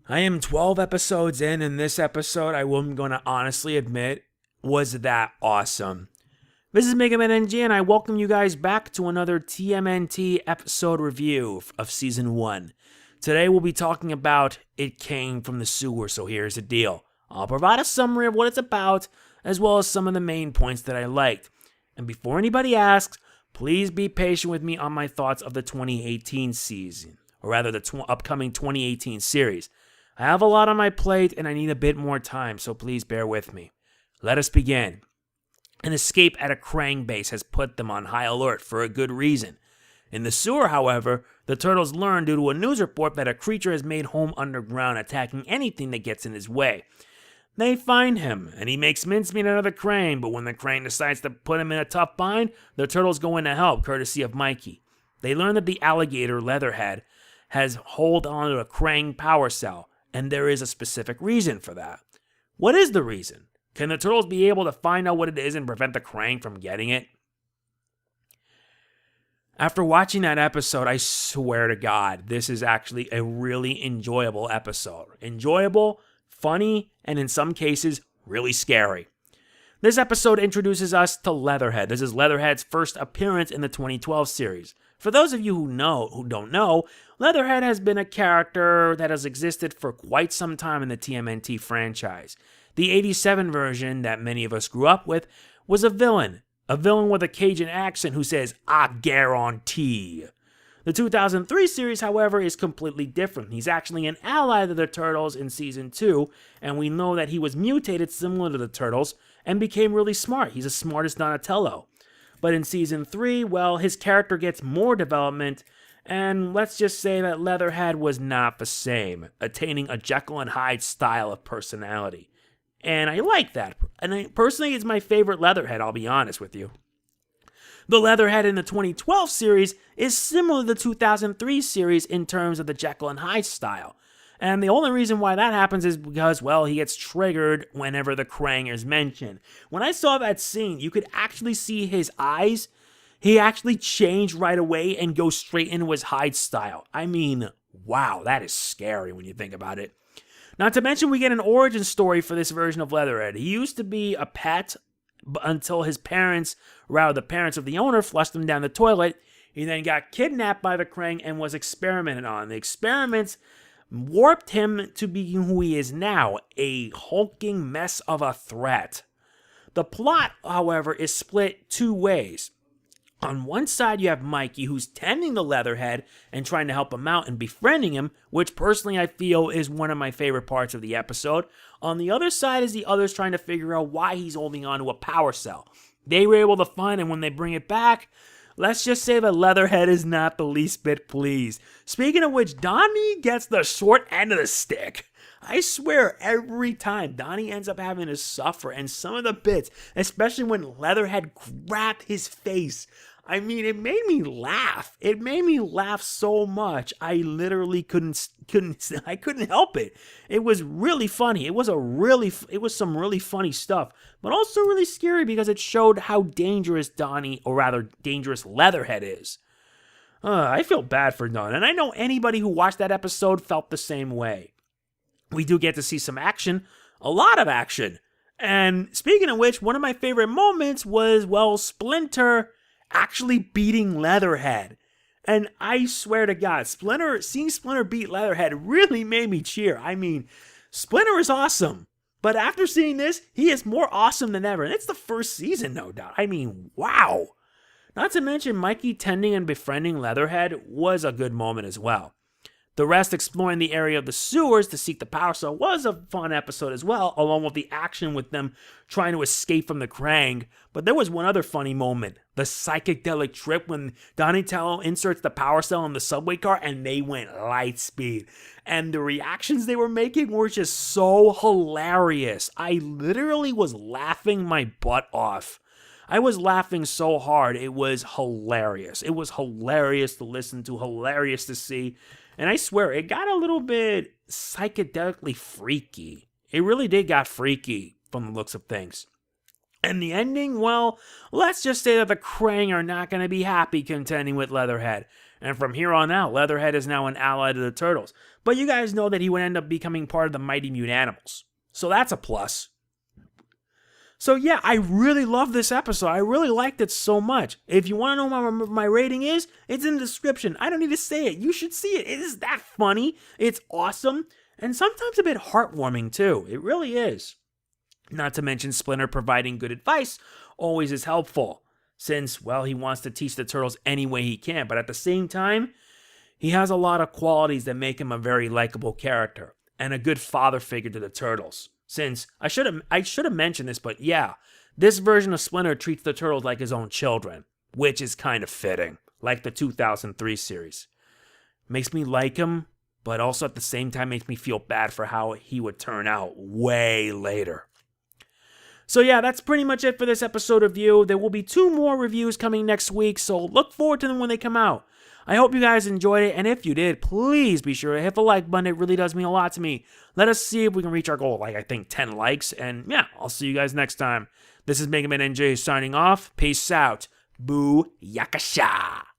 I am 12 episodes in, and this episode, I'm going to honestly admit, was that awesome. This is MegamanNG, and I welcome you guys back to another TMNT episode review of Season 1. Today, we'll be talking about It Came from the Sewer, so here's the deal. I'll provide a summary of what it's about, as well as some of the main points that I liked. And before anybody asks, please be patient with me on my thoughts of the 2018 season, or rather the upcoming 2018 series. I have a lot on my plate and I need a bit more time, so please bear with me. Let us begin. An escape at a Kraang base has put them on high alert for a good reason. In the sewer, however, the turtles learn due to a news report that a creature has made home underground, attacking anything that gets in his way. They find him, and he makes mincemeat out of the Kraang, but when the Kraang decides to put him in a tough bind, the turtles go in to help, courtesy of Mikey. They learn that the alligator, Leatherhead, has hold on to a Kraang power cell, and there is a specific reason for that. What is the reason? Can the turtles be able to find out what it is and prevent the Kraang from getting it? After watching that episode, I swear to God, this is actually a really enjoyable episode. Enjoyable, funny, and in some cases, really scary. This episode introduces us to Leatherhead. This is Leatherhead's first appearance in the 2012 series. For those of you who don't know, Leatherhead has been a character that has existed for quite some time in the TMNT franchise. The 87 version that many of us grew up with was a villain with a Cajun accent who says, "I guarantee." The 2003 series, however, is completely different. He's actually an ally to the Turtles in Season 2, and we know that he was mutated similar to the Turtles and became really smart. He's as smart as Donatello. But in Season 3, well, his character gets more development, and let's just say that Leatherhead was not the same, attaining a Jekyll and Hyde style of personality. And I like that. And personally, it's my favorite Leatherhead, I'll be honest with you. The Leatherhead in the 2012 series is similar to the 2003 series in terms of the Jekyll and Hyde style. And the only reason why that happens is because, well, he gets triggered whenever the Kraang is mentioned. When I saw that scene, you could actually see his eyes. He actually changed right away and go straight into his Hyde style. I mean, wow, that is scary when you think about it. Not to mention we get an origin story for this version of Leatherhead. He used to be a pet until his parents, rather the parents of the owner, flushed him down the toilet. He then got kidnapped by the Kraang and was experimented on. The experiments warped him to be who he is now, a hulking mess of a threat. The plot, however, is split two ways. On one side, you have Mikey, who's tending the Leatherhead and trying to help him out and befriending him, which personally I feel is one of my favorite parts of the episode. On the other side is the others trying to figure out why he's holding on to a power cell. They were able to find him when they bring it back. Let's just say that Leatherhead is not the least bit pleased. Speaking of which, Donnie gets the short end of the stick. I swear, every time, Donnie ends up having to suffer, and some of the bits, especially when Leatherhead grabbed his face, I mean, it made me laugh. It made me laugh so much. I literally couldn't help it. It was really funny. It was some really funny stuff, but also really scary because it showed how dangerous Donnie, or rather dangerous Leatherhead is. I feel bad for Donnie, and I know anybody who watched that episode felt the same way. We do get to see some action, a lot of action. And speaking of which, one of my favorite moments was, well, Splinter actually beating Leatherhead. And I swear to God, seeing Splinter beat Leatherhead really made me cheer. I mean, Splinter is awesome. But after seeing this, he is more awesome than ever. And it's the first season, no doubt. I mean, wow. Not to mention, Mikey tending and befriending Leatherhead was a good moment as well. The rest exploring the area of the sewers to seek the power cell was a fun episode as well, along with the action with them trying to escape from the Kraang. But there was one other funny moment, the psychedelic trip when Donatello inserts the power cell in the subway car and they went light speed. And the reactions they were making were just so hilarious. I literally was laughing my butt off. I was laughing so hard, it was hilarious. It was hilarious to listen to, hilarious to see. And I swear, it got a little bit psychedelically freaky. It really did get freaky from the looks of things. And the ending, well, let's just say that the Kraang are not going to be happy contending with Leatherhead. And from here on out, Leatherhead is now an ally to the Turtles. but you guys know that he would end up becoming part of the Mighty Mutant Animals. So that's a plus. So yeah, I really love this episode. I really liked it so much. If you want to know what my rating is, it's in the description. I don't need to say it. You should see it. It is that funny. It's awesome. And sometimes a bit heartwarming too. It really is. Not to mention Splinter providing good advice always is helpful. Since, well, he wants to teach the turtles any way he can. But at the same time, he has a lot of qualities that make him a very likable character. And a good father figure to the turtles. Since, I should have mentioned this, but yeah, this version of Splinter treats the turtles like his own children, which is kind of fitting, like the 2003 series. Makes me like him, but also at the same time makes me feel bad for how he would turn out way later. So yeah, that's pretty much it for this episode review. There will be 2 more reviews coming next week, so look forward to them when they come out. I hope you guys enjoyed it, and if you did, please be sure to hit the like button. It really does mean a lot to me. Let us see if we can reach our goal, like I think 10 likes, and yeah, I'll see you guys next time. This is MegamanNG signing off. Peace out. Boo Yakasha.